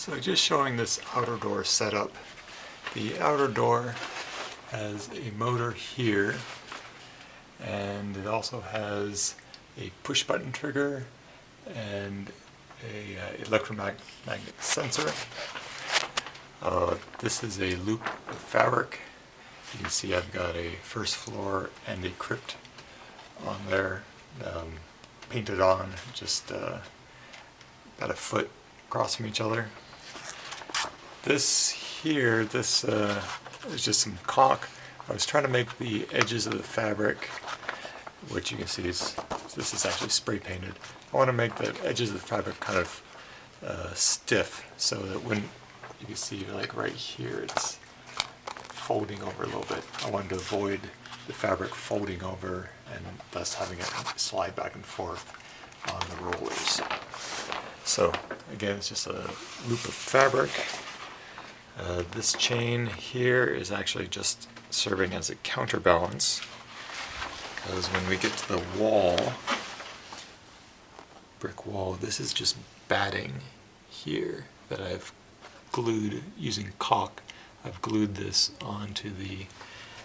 So just showing this outer door setup. The outer door has a motor here, and it also has a push button trigger and a electromagnetic sensor. This is a loop of fabric. You can see I've got a first floor and a crypt on there, painted on, just about a foot across from each other. This here, this is just some caulk. I was trying to make the edges of the fabric, which you can see is, this is actually spray painted. I want to make the edges of the fabric kind of stiff, so that when you can see, like right here, it's folding over a little bit. I wanted to avoid the fabric folding over and thus having it slide back and forth on the rollers. So again, it's just a loop of fabric. This chain here is actually just serving as a counterbalance, because when we get to the wall, brick wall, this is just batting here that I've glued using caulk. I've glued this onto the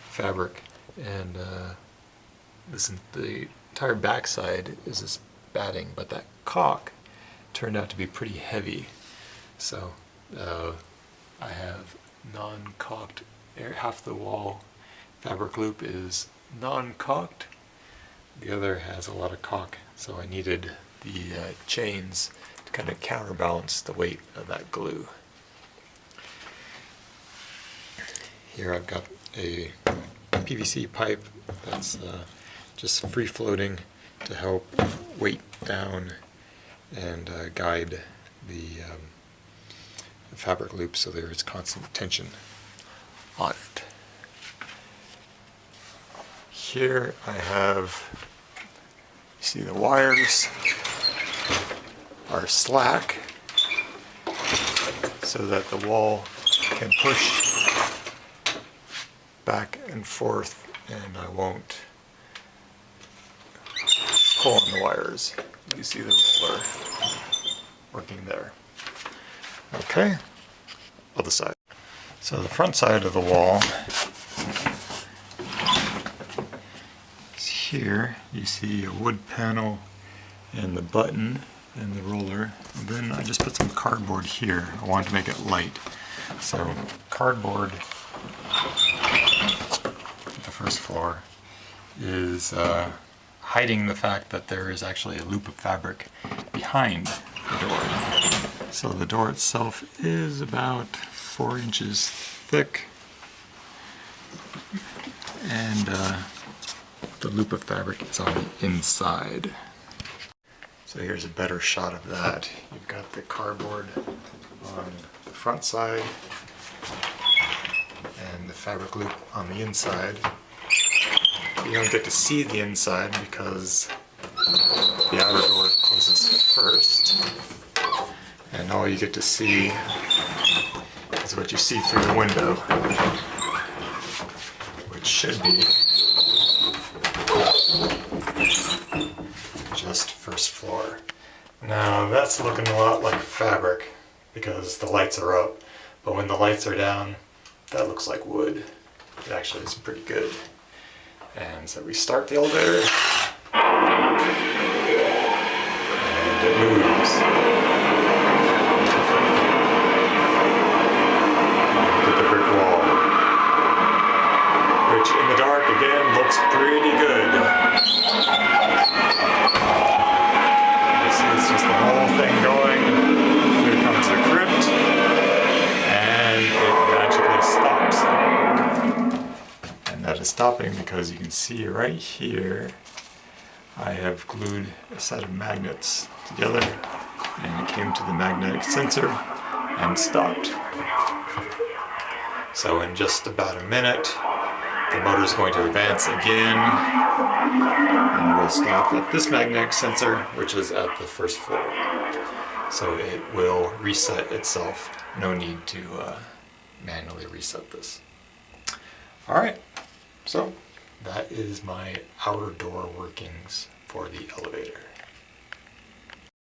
fabric, and the entire backside is this batting, but that caulk turned out to be pretty heavy. So I have non-caulked, half the wall fabric loop is non-caulked, the other has a lot of caulk, so I needed the chains to kind of counterbalance the weight of that glue. Here I've got a PVC pipe that's just free floating to help weight down and guide the fabric loop so there is constant tension on it. Here I have, you see the wires are slack so that the wall can push back and forth and I won't pull on the wires. You see the roller working there. Okay, other side. So the front side of the wall is here. You see a wood panel and the button and the roller. And then I just put some cardboard here. I wanted to make it light. So cardboard, the first floor, is hiding the fact that there is actually a loop of fabric behind the door. So the door itself is about 4 inches thick, and the loop of fabric is on the inside. So here's a better shot of that. You've got the cardboard on the front side and the fabric loop on the inside. You don't get to see the inside because the outer door closes first, and all you get to see is what you see through the window, which should be just first floor. Now that's looking a lot like fabric because the lights are up, but when the lights are down, that looks like wood. It actually is pretty good. And so we start the elevator, and it moves. Look at the brick wall, which in the dark again looks pretty good. You see it's just the whole thing going. Here comes the crypt, and it magically stops. That is stopping because you can see right here I have glued a set of magnets together, and it came to the magnetic sensor and stopped. So in just about a minute the motor is going to advance again and will stop at this magnetic sensor, which is at the first floor. So it will reset itself. No need to manually reset this. Alright. So that is my outer door workings for the elevator.